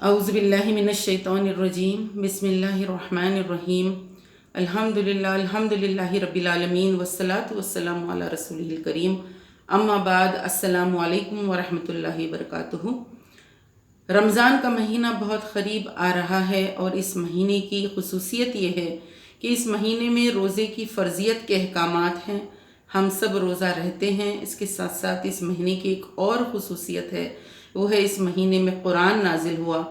اعوذ باللہ من الشیطان الرجیم بسم اللہ الرحمن الرحیم الحمدللہ رب العالمین والصلاة والسلام علی رسولہ الکریم اما بعد السلام علیکم ورحمۃ اللہ وبرکاتہ۔ رمضان کا مہینہ بہت قریب آ رہا ہے اور اس مہینے کی خصوصیت یہ ہے کہ اس مہینے میں روزے کی فرضیت کے احکامات ہیں۔ ہم سب روزہ رہتے ہیں۔ اس کے ساتھ ساتھ اس مہینے کی ایک اور خصوصیت ہے، وہ ہے اس مہینے میں قرآن نازل ہوا،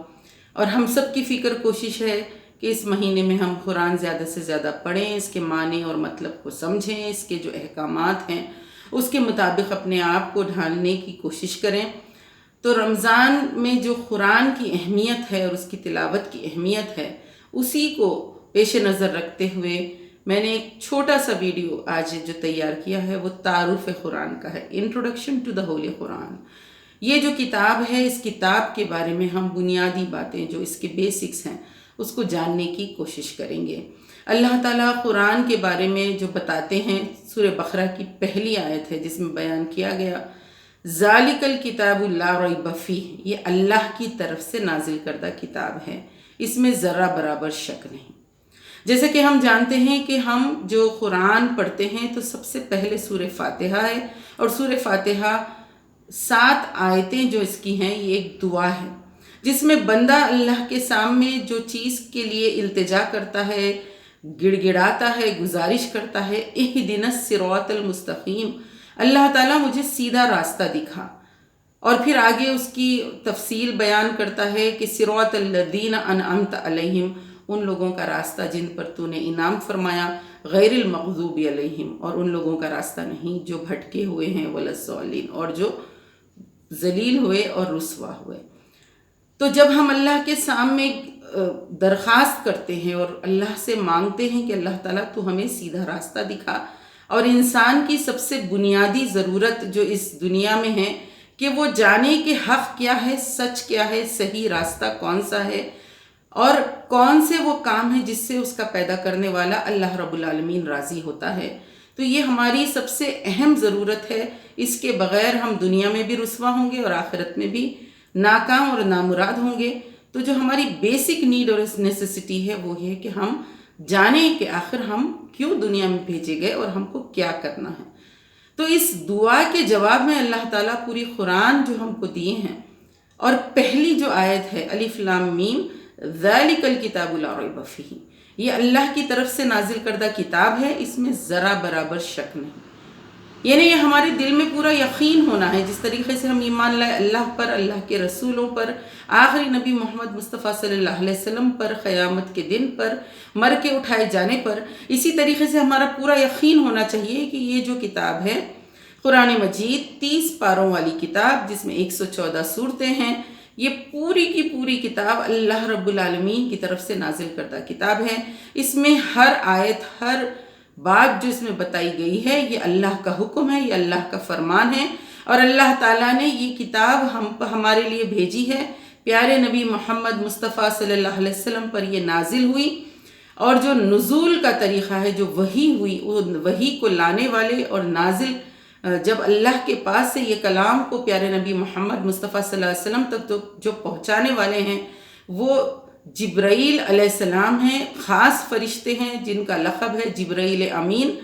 اور ہم سب کی فکر کوشش ہے کہ اس مہینے میں ہم قرآن زیادہ سے زیادہ پڑھیں، اس کے معنی اور مطلب کو سمجھیں، اس کے جو احکامات ہیں اس کے مطابق اپنے آپ کو ڈھالنے کی کوشش کریں۔ تو رمضان میں جو قرآن کی اہمیت ہے اور اس کی تلاوت کی اہمیت ہے، اسی کو پیش نظر رکھتے ہوئے میں نے ایک چھوٹا سا ویڈیو آج جو تیار کیا ہے وہ تعارف قرآن کا ہے، انٹروڈکشن ٹو دا ہولی قرآن۔ یہ جو کتاب ہے، اس کتاب کے بارے میں ہم بنیادی باتیں جو اس کے بیسکس ہیں اس کو جاننے کی کوشش کریں گے۔ اللہ تعالیٰ قرآن کے بارے میں جو بتاتے ہیں، سورہ بقرہ کی پہلی آیت ہے جس میں بیان کیا گیا ذالک الکتاب لا ریب فیہ، یہ اللہ کی طرف سے نازل کردہ کتاب ہے، اس میں ذرہ برابر شک نہیں۔ جیسے کہ ہم جانتے ہیں کہ ہم جو قرآن پڑھتے ہیں تو سب سے پہلے سورہ فاتحہ ہے، اور سورہ فاتحہ 7 آیتیں جو اس کی ہیں یہ ایک دعا ہے جس میں بندہ اللہ کے سامنے جو چیز کے لیے التجا کرتا ہے، گڑ گڑاتا ہے، گزارش کرتا ہے، اہدنا الصراط المستقیم، اللہ تعالیٰ مجھے سیدھا راستہ دکھا، اور پھر آگے اس کی تفصیل بیان کرتا ہے کہ صراط الذین انعمت علیہم، ان لوگوں کا راستہ جن پر تو نے انعام فرمایا، غیر المغضوب علیہم، اور ان لوگوں کا راستہ نہیں جو بھٹکے ہوئے ہیں، ولا الضالین، اور جو ذلیل ہوئے اور رسوا ہوئے۔ تو جب ہم اللہ کے سامنے درخواست کرتے ہیں اور اللہ سے مانگتے ہیں کہ اللہ تعالیٰ تو ہمیں سیدھا راستہ دکھا، اور انسان کی سب سے بنیادی ضرورت جو اس دنیا میں ہے کہ وہ جانے کہ حق کیا ہے، سچ کیا ہے، صحیح راستہ کون سا ہے، اور کون سے وہ کام ہیں جس سے اس کا پیدا کرنے والا اللہ رب العالمین راضی ہوتا ہے، تو یہ ہماری سب سے اہم ضرورت ہے۔ اس کے بغیر ہم دنیا میں بھی رسوا ہوں گے اور آخرت میں بھی ناکام اور نامراد ہوں گے۔ تو جو ہماری بیسک نیڈ اور نیسیسٹی ہے وہ یہ ہے کہ ہم جانیں کہ آخر ہم کیوں دنیا میں بھیجے گئے اور ہم کو کیا کرنا ہے۔ تو اس دعا کے جواب میں اللہ تعالیٰ پوری قرآن جو ہم کو دیے ہیں، اور پہلی جو آیت ہے الف لام میم ذالک الکتاب لا ریب فیہ، یہ اللہ کی طرف سے نازل کردہ کتاب ہے، اس میں ذرا برابر شک نہیں، یعنی یہ ہمارے دل میں پورا یقین ہونا ہے۔ جس طریقے سے ہم ایمان لائے اللہ پر، اللہ کے رسولوں پر، آخری نبی محمد مصطفیٰ صلی اللہ علیہ وسلم پر، قیامت کے دن پر، مر کے اٹھائے جانے پر، اسی طریقے سے ہمارا پورا یقین ہونا چاہیے کہ یہ جو کتاب ہے قرآن مجید 30 پاروں والی کتاب جس میں 114 سورتیں ہیں، یہ پوری کی پوری کتاب اللہ رب العالمین کی طرف سے نازل کردہ کتاب ہے۔ اس میں ہر آیت، ہر بات جو اس میں بتائی گئی ہے یہ اللہ کا حکم ہے، یہ اللہ کا فرمان ہے، اور اللہ تعالیٰ نے یہ کتاب ہمارے لیے بھیجی ہے۔ پیارے نبی محمد مصطفیٰ صلی اللہ علیہ وسلم پر یہ نازل ہوئی، اور جو نزول کا طریقہ ہے، جو وحی ہوئی، وہ وحی کو لانے والے اور نازل جب اللہ کے پاس سے یہ کلام کو پیارے نبی محمد مصطفیٰ صلی اللہ علیہ وسلم تک تو جو پہنچانے والے ہیں وہ جبرائیل علیہ السلام ہیں، خاص فرشتے ہیں جن کا لقب ہے جبرائیل امین۔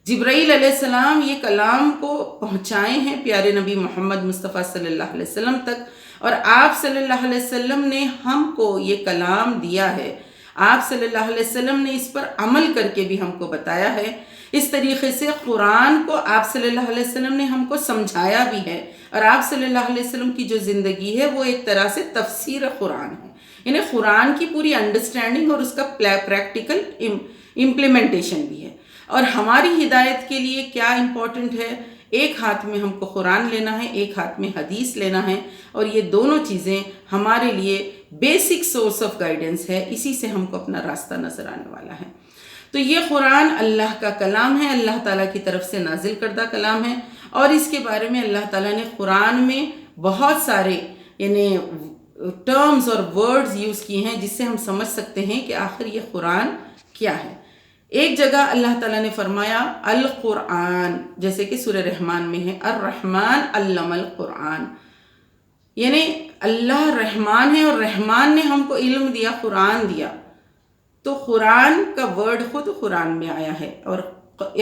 جبرائیل علیہ السلام یہ کلام کو پہنچائے ہیں پیارے نبی محمد مصطفیٰ صلی اللہ علیہ وسلم تک، اور آپ صلی اللہ علیہ وسلم نے ہم کو یہ کلام دیا ہے۔ آپ صلی اللہ علیہ وسلم نے اس پر عمل کر کے بھی ہم کو بتایا ہے۔ اس طریقے سے قرآن کو آپ صلی اللہ علیہ وسلم نے ہم کو سمجھایا بھی ہے، اور آپ صلی اللہ علیہ وسلم کی جو زندگی ہے وہ ایک طرح سے تفسیر قرآن ہے، یعنی قرآن کی پوری انڈرسٹینڈنگ اور اس کا پریکٹیکل امپلیمنٹیشن بھی ہے۔ اور ہماری ہدایت کے لیے کیا امپورٹنٹ ہے؟ ایک ہاتھ میں ہم کو قرآن لینا ہے، ایک ہاتھ میں حدیث لینا ہے، اور یہ دونوں چیزیں ہمارے لیے بیسک سورس آف گائیڈنس ہے، اسی سے ہم کو اپنا راستہ نظر آنے والا ہے۔ تو یہ قرآن اللہ کا کلام ہے، اللہ تعالیٰ کی طرف سے نازل کردہ کلام ہے، اور اس کے بارے میں اللہ تعالیٰ نے قرآن میں بہت سارے یعنی ٹرمز اور ورڈز یوز کیے ہیں جس سے ہم سمجھ سکتے ہیں کہ آخر یہ قرآن کیا ہے۔ ایک جگہ اللہ تعالیٰ نے فرمایا القرآن، جیسے کہ سورہ رحمان میں ہے الرحمن علم القرآن، یعنی اللہ رحمان ہے اور رحمان نے ہم کو علم دیا، قرآن دیا، تو قرآن کا ورڈ خود قرآن میں آیا ہے، اور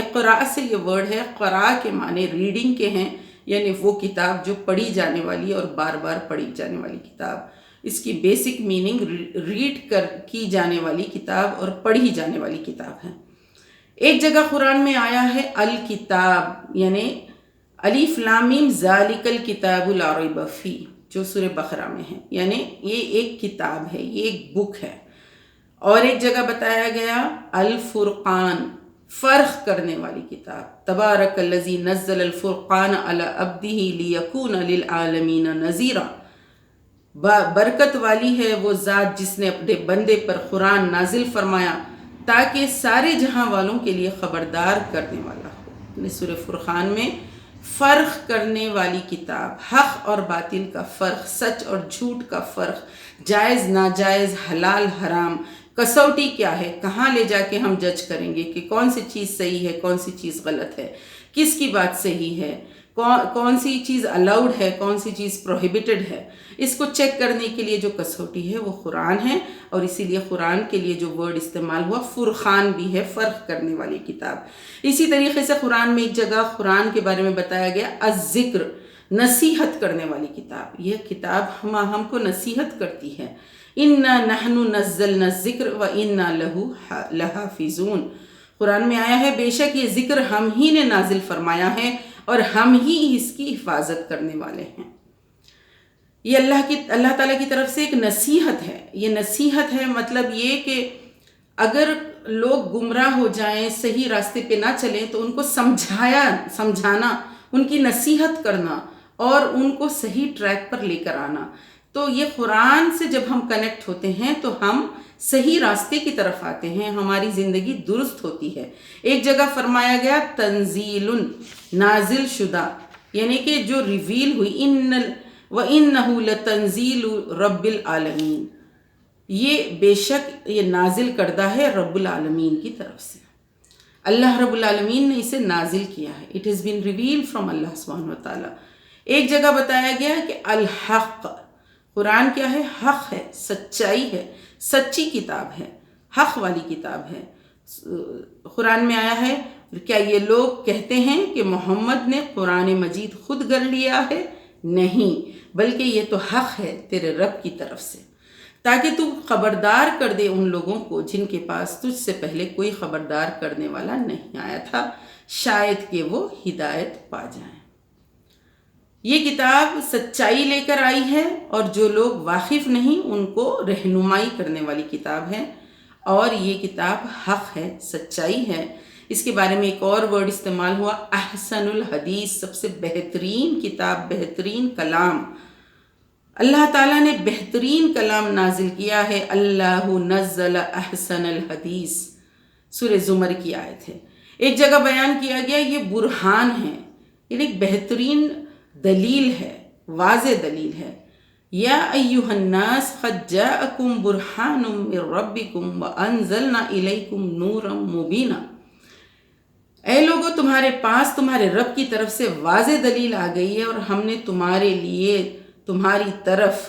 اقرا سے یہ ورڈ ہے، قرا کے معنی ریڈنگ کے ہیں، یعنی وہ کتاب جو پڑھی جانے والی اور بار بار پڑھی جانے والی کتاب. اس کی بیسک میننگ ریڈ کی جانے والی کتاب اور پڑھی جانے والی کتاب ہے. ایک جگہ قرآن میں آیا ہے الکتاب، یعنی الف لام میم ذالک الکتاب لا ریب فیہ، جو سورہ بقرہ میں ہے، یعنی یہ ایک کتاب ہے، یہ ایک بک ہے. اور ایک جگہ بتایا گیا الفرقان، فرق کرنے والی کتاب. تبارک الذی نزل الفرقان علی عبدہ لیکون للعالمین نذیرا. برکت والی ہے وہ ذات جس نے اپنے بندے پر قرآن نازل فرمایا تاکہ سارے جہاں والوں کے لیے خبردار کرنے والا ہو. سورہ فرقان میں فرق کرنے والی کتاب، حق اور باطل کا فرق، سچ اور جھوٹ کا فرق، جائز ناجائز، حلال حرام، کسوٹی کیا ہے، کہاں لے جا کے ہم جج کریں گے کہ کون سی چیز صحیح ہے، کون سی چیز غلط ہے، کس کی بات صحیح ہے، کون سی چیز الاؤڈ ہے، کون سی چیز پروہیبٹڈ ہے. اس کو چیک کرنے کے لیے جو کسوٹی ہے وہ قرآن ہے، اور اسی لیے قرآن کے لیے جو ورڈ استعمال ہوا فرقان بھی ہے، فرق کرنے والی کتاب. اسی طریقے سے قرآن میں ایک جگہ قرآن کے بارے میں بتایا گیا الذکر، نصیحت کرنے والی کتاب. یہ کتاب ہم کو نصیحت کرتی ہے. اِنَّا نَحْنُ نَزَّلْنَا الذِّكْرَ وَإِنَّا لَهُ لَحَافِظُونَ. قرآن میں آیا ہے بے شک یہ ذکر ہم ہی نے نازل فرمایا ہے اور ہم ہی اس کی حفاظت کرنے والے ہیں. یہ اللہ تعالیٰ کی طرف سے ایک نصیحت ہے. یہ نصیحت ہے مطلب یہ کہ اگر لوگ گمراہ ہو جائیں، صحیح راستے پہ نہ چلیں، تو ان کو سمجھانا، ان کی نصیحت کرنا اور ان کو صحیح ٹریک پر لے کر آنا. تو یہ قرآن سے جب ہم کنیکٹ ہوتے ہیں تو ہم صحیح راستے کی طرف آتے ہیں، ہماری زندگی درست ہوتی ہے. ایک جگہ فرمایا گیا تنزیل، نازل شدہ، یعنی کہ جو ریویل ہوئی. وَإِنَّهُ لَتَنزِيلُ رَبِّ الْعَالَمِينَ، یہ بے شک یہ نازل کردہ ہے رب العالمین کی طرف سے. اللہ رب العالمین نے اسے نازل کیا ہے. It has been reveal from اللہ سبحانہ وتعالی. ایک جگہ بتایا گیا کہ الحق، قرآن کیا ہے؟ حق ہے، سچائی ہے، سچی کتاب ہے، حق والی کتاب ہے. قرآن میں آیا ہے کیا یہ لوگ کہتے ہیں کہ محمد نے قرآن مجید خود گڑھ لیا ہے؟ نہیں، بلکہ یہ تو حق ہے تیرے رب کی طرف سے، تاکہ تو خبردار کر دے ان لوگوں کو جن کے پاس تجھ سے پہلے کوئی خبردار کرنے والا نہیں آیا تھا، شاید کہ وہ ہدایت پا جائیں. یہ کتاب سچائی لے کر آئی ہے، اور جو لوگ واقف نہیں ان کو رہنمائی کرنے والی کتاب ہے. اور یہ کتاب حق ہے، سچائی ہے. اس کے بارے میں ایک اور ورڈ استعمال ہوا احسن الحدیث، سب سے بہترین کتاب، بہترین کلام. اللہ تعالیٰ نے بہترین کلام نازل کیا ہے. اللہ نزل احسن الحدیث، سورہ زمر کی آیت ہے. ایک جگہ بیان کیا گیا یہ برہان ہے، یعنی ایک بہترین دلیل ہے، واضح دلیل ہے. یا ایہا الناس قد جاءکم برہان من ربکم وانزلنا الیکم نورا مبینا. اے لوگو تمہارے پاس تمہارے رب کی طرف سے واضح دلیل آ گئی ہے، اور ہم نے تمہارے لیے تمہاری طرف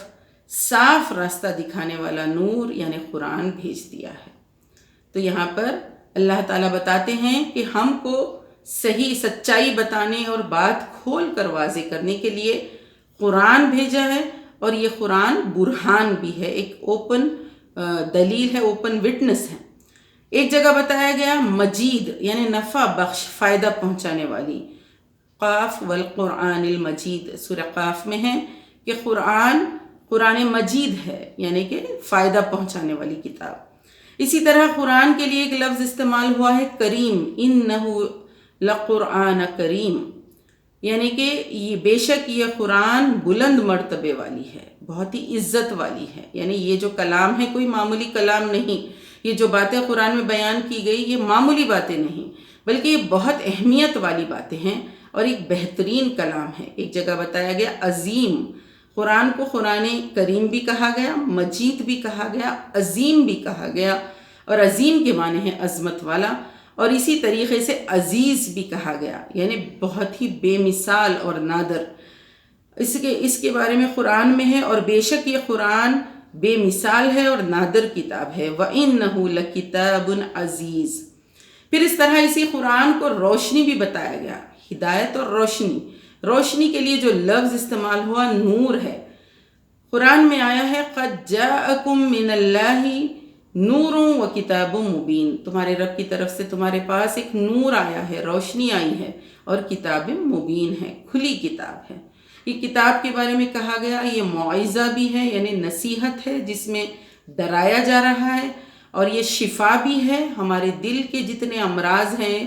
صاف راستہ دکھانے والا نور یعنی قرآن بھیج دیا ہے. تو یہاں پر اللہ تعالیٰ بتاتے ہیں کہ ہم کو صحیح سچائی بتانے اور بات کھول کر واضح کرنے کے لیے قرآن بھیجا ہے، اور یہ قرآن برہان بھی ہے، ایک اوپن دلیل ہے، اوپن وٹنس ہے. ایک جگہ بتایا گیا مجید یعنی نفع بخش، فائدہ پہنچانے والی. قاف والقرآن المجید، سورہ قاف میں ہے کہ قرآن مجید ہے، یعنی کہ فائدہ پہنچانے والی کتاب. اسی طرح قرآن کے لیے ایک لفظ استعمال ہوا ہے کریم، انہ لقرآن کریم، یعنی کہ یہ بے شک یہ قرآن بلند مرتبے والی ہے، بہت ہی عزت والی ہے. یعنی یہ جو کلام ہے کوئی معمولی کلام نہیں. یہ جو باتیں قرآن میں بیان کی گئی یہ معمولی باتیں نہیں، بلکہ یہ بہت اہمیت والی باتیں ہیں اور ایک بہترین کلام ہے. ایک جگہ بتایا گیا عظیم، قرآن کو قرآن کریم بھی کہا گیا، مجید بھی کہا گیا، عظیم بھی کہا گیا، اور عظیم کے معنی ہے عظمت والا. اور اسی طریقے سے عزیز بھی کہا گیا، یعنی بہت ہی بے مثال اور نادر. اس کے بارے میں قرآن میں ہے، اور بے شک یہ قرآن بے مثال ہے اور نادر کتاب ہے۔ وَإِنَّهُ لَكِتَابٌ عَزِيزٌ۔ پھر اس طرح اسی قرآن کو روشنی بھی بتایا گیا، ہدایت اور روشنی۔ روشنی کے لیے جو لفظ استعمال ہوا نور ہے۔ قرآن میں آیا ہے قَدْ جَاءَكُم مِّنَ اللَّهِ نُورٌ وَكِتَابٌ مُبِينٌ، تمہارے رب کی طرف سے تمہارے پاس ایک نور آیا ہے، روشنی آئی ہے، اور کتاب مبین ہے، کھلی کتاب ہے۔ یہ کتاب کے بارے میں کہا گیا یہ موعظہ بھی ہے، یعنی نصیحت ہے جس میں ڈرایا جا رہا ہے، اور یہ شفا بھی ہے۔ ہمارے دل کے جتنے امراض ہیں،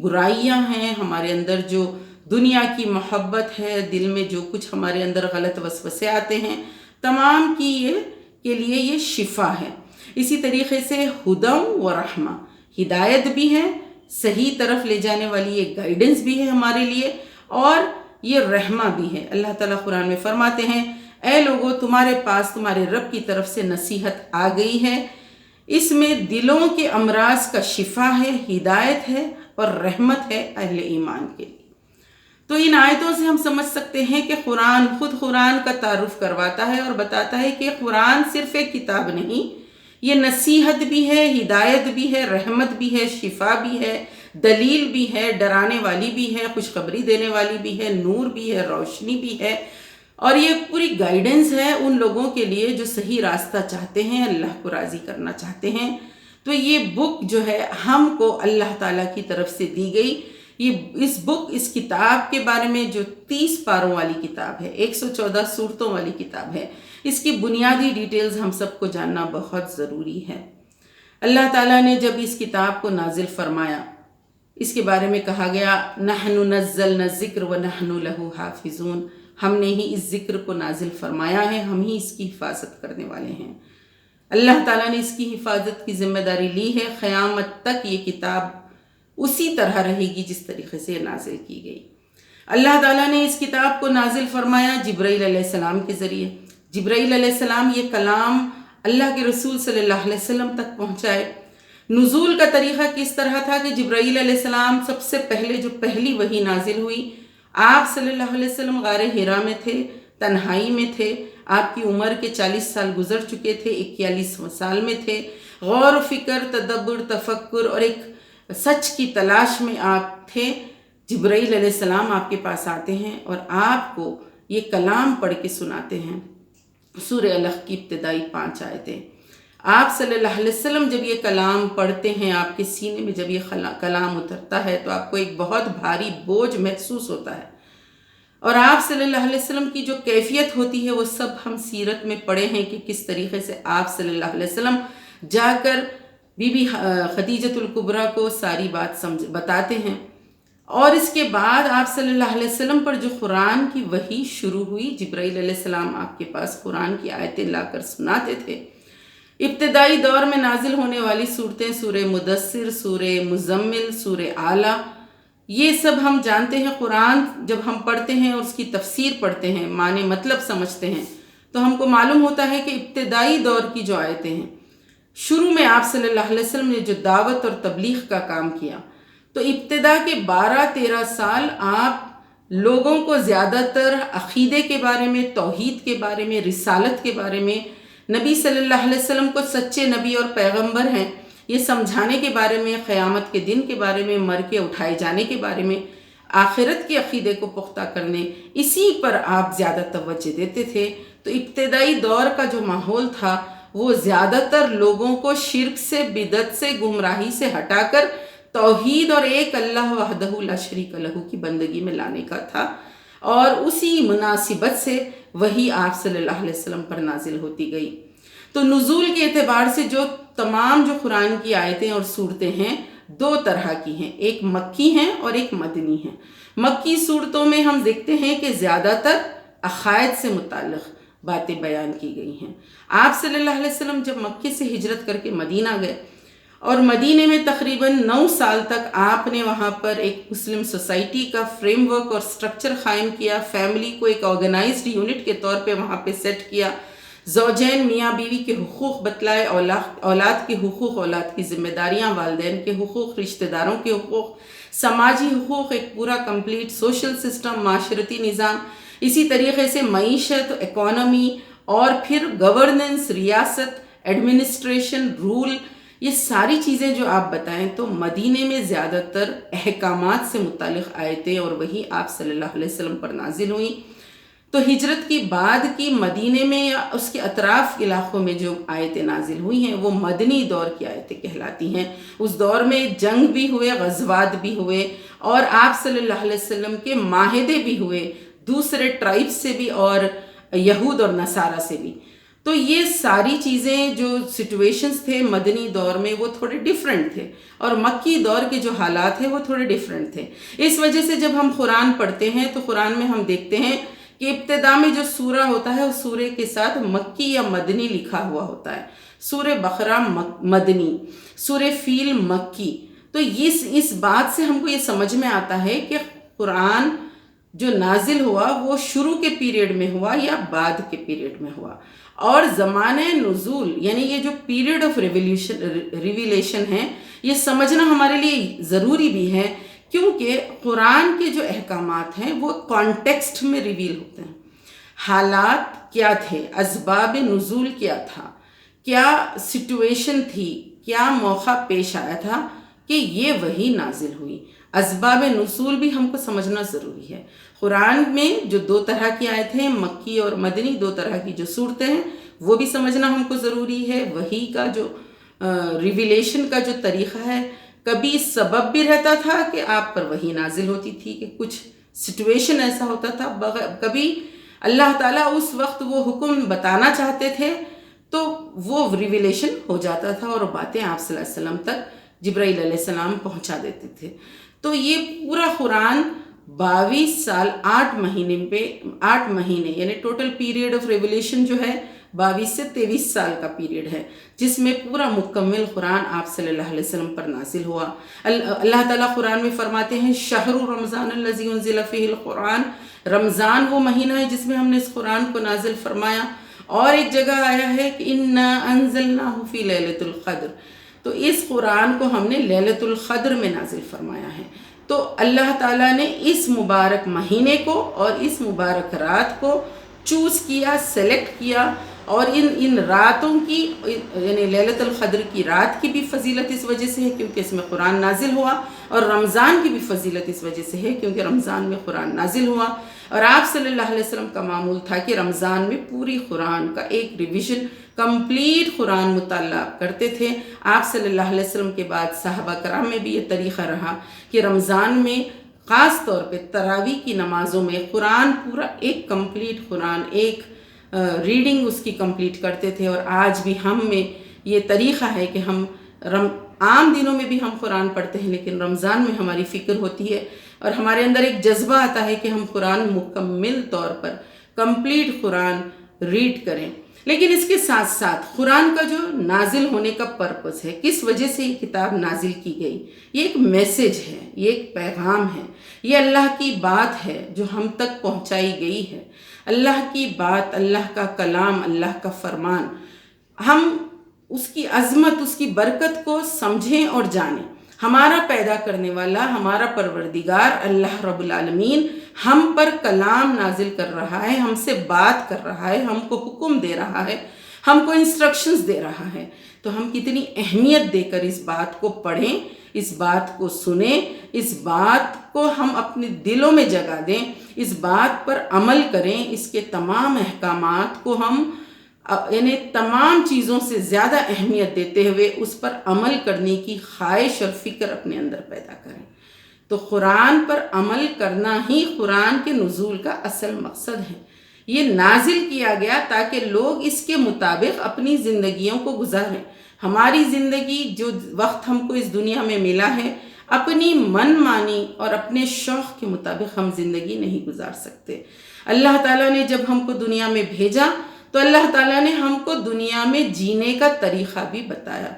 برائیاں ہیں، ہمارے اندر جو دنیا کی محبت ہے، دل میں جو کچھ ہمارے اندر غلط وسوسے آتے ہیں، تمام کے لیے یہ شفا ہے۔ اسی طریقے سے ہدی و رحمہ، ہدایت بھی ہے، صحیح طرف لے جانے والی ایک گائیڈنس بھی ہے ہمارے لیے، اور یہ رحمہ بھی ہے۔ اللہ تعالیٰ قرآن میں فرماتے ہیں اے لوگو تمہارے پاس تمہارے رب کی طرف سے نصیحت آ گئی ہے، اس میں دلوں کے امراض کا شفا ہے، ہدایت ہے اور رحمت ہے اہل ایمان کے لیے۔ تو ان آیتوں سے ہم سمجھ سکتے ہیں کہ خود قرآن کا تعارف کرواتا ہے اور بتاتا ہے کہ قرآن صرف ایک کتاب نہیں، یہ نصیحت بھی ہے، ہدایت بھی ہے، رحمت بھی ہے، شفا بھی ہے، دلیل بھی ہے، ڈرانے والی بھی ہے، خوشخبری دینے والی بھی ہے، نور بھی ہے، روشنی بھی ہے، اور یہ پوری گائیڈنس ہے ان لوگوں کے لیے جو صحیح راستہ چاہتے ہیں، اللہ کو راضی کرنا چاہتے ہیں۔ تو یہ بک جو ہے ہم کو اللہ تعالیٰ کی طرف سے دی گئی۔ اس کتاب کے بارے میں جو 30 پاروں والی کتاب ہے، 114 صورتوں والی کتاب ہے، اس کی بنیادی ڈیٹیلز ہم سب کو جاننا بہت ضروری ہے۔ اللہ تعالیٰ نے جب اس کتاب کو نازل فرمایا، اس کے بارے میں کہا گیا نحن نزلنا الذکر ونحن لہ حافظون، ہم نے ہی اس ذکر کو نازل فرمایا ہے، ہم ہی اس کی حفاظت کرنے والے ہیں۔ اللہ تعالیٰ نے اس کی حفاظت کی ذمہ داری لی ہے، قیامت تک یہ کتاب اسی طرح رہے گی جس طریقے سے نازل کی گئی۔ اللہ تعالیٰ نے اس کتاب کو نازل فرمایا جبرائیل علیہ السلام کے ذریعے۔ جبرائیل علیہ السلام یہ کلام اللہ کے رسول صلی اللہ علیہ وسلم تک پہنچائے۔ نزول کا طریقہ کس طرح تھا کہ جبرائیل علیہ السلام سب سے پہلے جو پہلی وحی نازل ہوئی، آپ صلی اللہ علیہ وسلم غار حرا میں تھے، تنہائی میں تھے، آپ کی عمر کے 40 سال گزر چکے تھے، 41 سال میں تھے، غور و فکر، تدبر، تفکر اور ایک سچ کی تلاش میں آپ تھے۔ جبرائیل علیہ السلام آپ کے پاس آتے ہیں اور آپ کو یہ کلام پڑھ کے سناتے ہیں۔ سورہ الق کی ابتدائی 5 آیتیں۔ آپ صلی اللہ علیہ وسلم جب یہ کلام پڑھتے ہیں، آپ کے سینے میں جب یہ کلام اترتا ہے تو آپ کو ایک بہت بھاری بوجھ محسوس ہوتا ہے، اور آپ صلی اللہ علیہ وسلم کی جو کیفیت ہوتی ہے وہ سب ہم سیرت میں پڑھے ہیں کہ کس طریقے سے آپ صلی اللہ علیہ وسلم جا کر بی بی خدیجۃ الکبریٰ کو ساری بات بتاتے ہیں، اور اس کے بعد آپ صلی اللہ علیہ وسلم پر جو قرآن کی وحی شروع ہوئی، جبرائیل علیہ السلام آپ کے پاس قرآن کی آیتیں لا کر سناتے تھے۔ ابتدائی دور میں نازل ہونے والی صورتیں سورہ مدثر، سورہ مزمل، سورہ اعلیٰ، یہ سب ہم جانتے ہیں۔ قرآن جب ہم پڑھتے ہیں اور اس کی تفسیر پڑھتے ہیں، معنی مطلب سمجھتے ہیں، تو ہم کو معلوم ہوتا ہے کہ ابتدائی دور کی جو آیتیں ہیں، شروع میں آپ صلی اللہ علیہ وسلم نے جو دعوت اور تبلیغ کا کام کیا، تو ابتدا کے 12-13 سال آپ لوگوں کو زیادہ تر عقیدے کے بارے میں، توحید کے بارے میں، رسالت کے بارے میں، نبی صلی اللہ علیہ وسلم کو سچے نبی اور پیغمبر ہیں یہ سمجھانے کے بارے میں، قیامت کے دن کے بارے میں، مر کے اٹھائے جانے کے بارے میں، آخرت کے عقیدے کو پختہ کرنے، اسی پر آپ زیادہ توجہ دیتے تھے۔ تو ابتدائی دور کا جو ماحول تھا وہ زیادہ تر لوگوں کو شرک سے، بدعت سے، گمراہی سے ہٹا کر توحید اور ایک اللہ وحدہ لا شریک لہ کی بندگی میں لانے کا تھا، اور اسی مناسبت سے وہی آپ صلی اللہ علیہ وسلم پر نازل ہوتی گئی۔ تو نزول کے اعتبار سے جو تمام جو قرآن کی آیتیں اور صورتیں ہیں، 2 طرح کی ہیں، ایک مکی ہیں اور ایک مدنی ہیں۔ مکی صورتوں میں ہم دیکھتے ہیں کہ زیادہ تر عقائد سے متعلق باتیں بیان کی گئی ہیں۔ آپ صلی اللہ علیہ وسلم جب مکے سے ہجرت کر کے مدینہ گئے، اور مدینہ میں تقریباً 9 سال تک آپ نے وہاں پر ایک مسلم سوسائٹی کا فریم ورک اور سٹرکچر قائم کیا، فیملی کو ایک آرگنائزڈ یونٹ کے طور پہ وہاں پہ سیٹ کیا، زوجین میاں بیوی کے حقوق بتلائے، اولاد کے حقوق، اولاد کی ذمہ داریاں، والدین کے حقوق، رشتہ داروں کے حقوق، سماجی حقوق، ایک پورا کمپلیٹ سوشل سسٹم، معاشرتی نظام، اسی طریقے سے معیشت، اکانومی اور پھر گورننس، ریاست، ایڈمنسٹریشن، رول، یہ ساری چیزیں جو آپ بتائیں تو مدینے میں زیادہ تر احکامات سے متعلق آیتیں اور وہی آپ صلی اللہ علیہ وسلم پر نازل ہوئیں۔ تو ہجرت کی بعد کی مدینے میں یا اس کے اطراف کے علاقوں میں جو آیتیں نازل ہوئی ہیں وہ مدنی دور کی آیتیں کہلاتی ہیں۔ اس دور میں جنگ بھی ہوئے، غزوات بھی ہوئے، اور آپ صلی اللہ علیہ وسلم کے معاہدے بھی ہوئے دوسرے ٹرائب سے بھی اور یہود اور نصارہ سے بھی۔ تو یہ ساری چیزیں جو سچویشنز تھے مدنی دور میں وہ تھوڑے ڈیفرنٹ تھے، اور مکی دور کے جو حالات ہیں وہ تھوڑے ڈیفرنٹ تھے۔ اس وجہ سے جب ہم قرآن پڑھتے ہیں تو قرآن میں ہم دیکھتے ہیں کہ ابتدا میں جو سورہ ہوتا ہے اس سورہ کے ساتھ مکی یا مدنی لکھا ہوا ہوتا ہے۔ سورہ بقرہ مدنی، سورہ فیل مکی۔ تو اس بات سے ہم کو یہ سمجھ میں آتا ہے کہ قرآن جو نازل ہوا وہ شروع کے پیریڈ میں ہوا یا بعد کے پیریڈ میں ہوا، اور زمانہ نزول یعنی یہ جو پیریڈ آف ریویلیشن ہے یہ سمجھنا ہمارے لیے ضروری بھی ہے، کیونکہ قرآن کے جو احکامات ہیں وہ کانٹیکسٹ میں ریویل ہوتے ہیں۔ حالات کیا تھے، اسباب نزول کیا تھا، کیا سچویشن تھی، کیا موقع پیش آیا تھا کہ یہ وہی نازل ہوئی۔ اسباب نزول بھی ہم کو سمجھنا ضروری ہے۔ قرآن میں جو دو طرح کی آیتیں ہیں، مکی اور مدنی، دو طرح کی جو صورتیں ہیں وہ بھی سمجھنا ہم کو ضروری ہے۔ وہی کا جو ریویلیشن کا جو طریقہ ہے، کبھی سبب بھی رہتا تھا کہ آپ پر وہی نازل ہوتی تھی کہ کچھ سچویشن ایسا ہوتا تھا، کبھی اللہ تعالیٰ اس وقت وہ حکم بتانا چاہتے تھے تو وہ ریویلیشن ہو جاتا تھا اور باتیں آپ صلی اللہ علیہ وسلم تک جبرائیل علیہ السلام پہنچا دیتے تھے۔ تو یہ پورا قرآن 22 سال 8 مہینے یعنی ٹوٹل پیریڈ آف ریویلیشن جو ہے 22 سے 23 سال کا پیریڈ ہے، جس میں پورا مکمل قرآن آپ صلی اللہ علیہ وسلم پر نازل ہوا۔ اللہ تعالیٰ قرآن میں فرماتے ہیں شہر رمضان الذی انزل فیہ القرآن، رمضان وہ مہینہ ہے جس میں ہم نے اس قرآن کو نازل فرمایا۔ اور ایک جگہ آیا ہے کہ انا انزلناہ فی لیلۃ القدر، تو اس قرآن کو ہم نے لیلۃ القدر میں نازل فرمایا ہے۔ تو اللہ تعالیٰ نے اس مبارک مہینے کو اور اس مبارک رات کو چوز کیا، سلیکٹ کیا، اور ان راتوں کی یعنی لیلۃ القدر کی رات کی بھی فضیلت اس وجہ سے ہے کیونکہ اس میں قرآن نازل ہوا، اور رمضان کی بھی فضیلت اس وجہ سے ہے کیونکہ رمضان میں قرآن نازل ہوا۔ اور آپ صلی اللہ علیہ وسلم کا معمول تھا کہ رمضان میں پوری قرآن کا ایک ریویژن، کمپلیٹ قرآن مطالعہ کرتے تھے۔ آپ صلی اللہ علیہ وسلم کے بعد صحابہ کرام میں بھی یہ طریقہ رہا کہ رمضان میں خاص طور پہ تراویح کی نمازوں میں قرآن پورا ایک کمپلیٹ قرآن، ایک ریڈنگ اس کی کمپلیٹ کرتے تھے۔ اور آج بھی ہم میں یہ طریقہ ہے کہ ہم عام دنوں میں بھی ہم قرآن پڑھتے ہیں، لیکن رمضان میں ہماری فکر ہوتی ہے اور ہمارے اندر ایک جذبہ آتا ہے کہ ہم قرآن مکمل طور پر کمپلیٹ قرآن ریڈ کریں۔ لیکن اس کے ساتھ ساتھ قرآن کا جو نازل ہونے کا پرپس ہے، کس وجہ سے یہ کتاب نازل کی گئی، یہ ایک میسیج ہے، یہ ایک پیغام ہے، یہ اللہ کی بات ہے جو ہم تک پہنچائی گئی ہے۔ اللہ کی بات، اللہ کا کلام، اللہ کا فرمان، ہم اس کی عظمت، اس کی برکت کو سمجھیں اور جانیں۔ ہمارا پیدا کرنے والا، ہمارا پروردگار اللہ رب العالمین ہم پر کلام نازل کر رہا ہے، ہم سے بات کر رہا ہے، ہم کو حکم دے رہا ہے، ہم کو انسٹرکشنز دے رہا ہے، تو ہم کتنی اہمیت دے کر اس بات کو پڑھیں، اس بات کو سنیں، اس بات کو ہم اپنے دلوں میں جگہ دیں، اس بات پر عمل کریں، اس کے تمام احکامات کو ہم یعنی تمام چیزوں سے زیادہ اہمیت دیتے ہوئے اس پر عمل کرنے کی خواہش اور فکر اپنے اندر پیدا کریں۔ تو قرآن پر عمل کرنا ہی قرآن کے نزول کا اصل مقصد ہے۔ یہ نازل کیا گیا تاکہ لوگ اس کے مطابق اپنی زندگیوں کو گزاریں۔ ہماری زندگی جو وقت ہم کو اس دنیا میں ملا ہے، اپنی من مانی اور اپنے شوق کے مطابق ہم زندگی نہیں گزار سکتے۔ اللہ تعالیٰ نے جب ہم کو دنیا میں بھیجا تو اللہ تعالیٰ نے ہم کو دنیا میں جینے کا طریقہ بھی بتایا،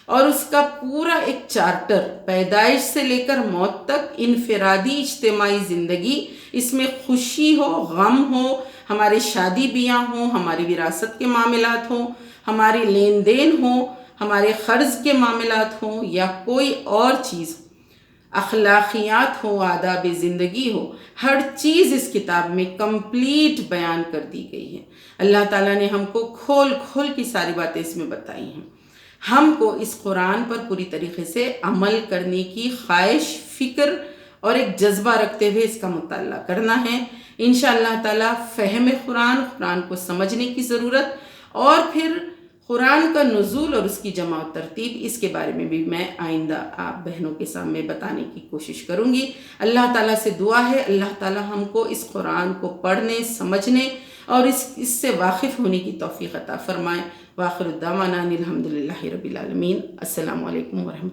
اور اس کا پورا ایک چارٹر پیدائش سے لے کر موت تک، انفرادی اجتماعی زندگی، اس میں خوشی ہو، غم ہو، ہمارے شادی بیاہ ہوں، ہماری وراثت کے معاملات ہوں، ہمارے لین دین ہوں، ہمارے قرض کے معاملات ہوں یا کوئی اور چیز ہو، اخلاقیات ہو، آداب زندگی ہو، ہر چیز اس کتاب میں کمپلیٹ بیان کر دی گئی ہے۔ اللہ تعالیٰ نے ہم کو کھول کھول کی ساری باتیں اس میں بتائی ہیں۔ ہم کو اس قرآن پر پوری طریقے سے عمل کرنے کی خواہش، فکر اور ایک جذبہ رکھتے ہوئے اس کا مطالعہ کرنا ہے۔ انشاءاللہ تعالیٰ فہم قرآن کو سمجھنے کی ضرورت، اور پھر قرآن کا نزول اور اس کی جمع و ترتیب، اس کے بارے میں بھی میں آئندہ آپ بہنوں کے سامنے بتانے کی کوشش کروں گی۔ اللہ تعالیٰ سے دعا ہے اللہ تعالیٰ ہم کو اس قرآن کو پڑھنے، سمجھنے اور اس سے واقف ہونے کی توفیق عطا فرمائے۔ وآخر الدعوانا الحمدللہ رب العالمین۔ السلام علیکم ورحمۃ اللہ۔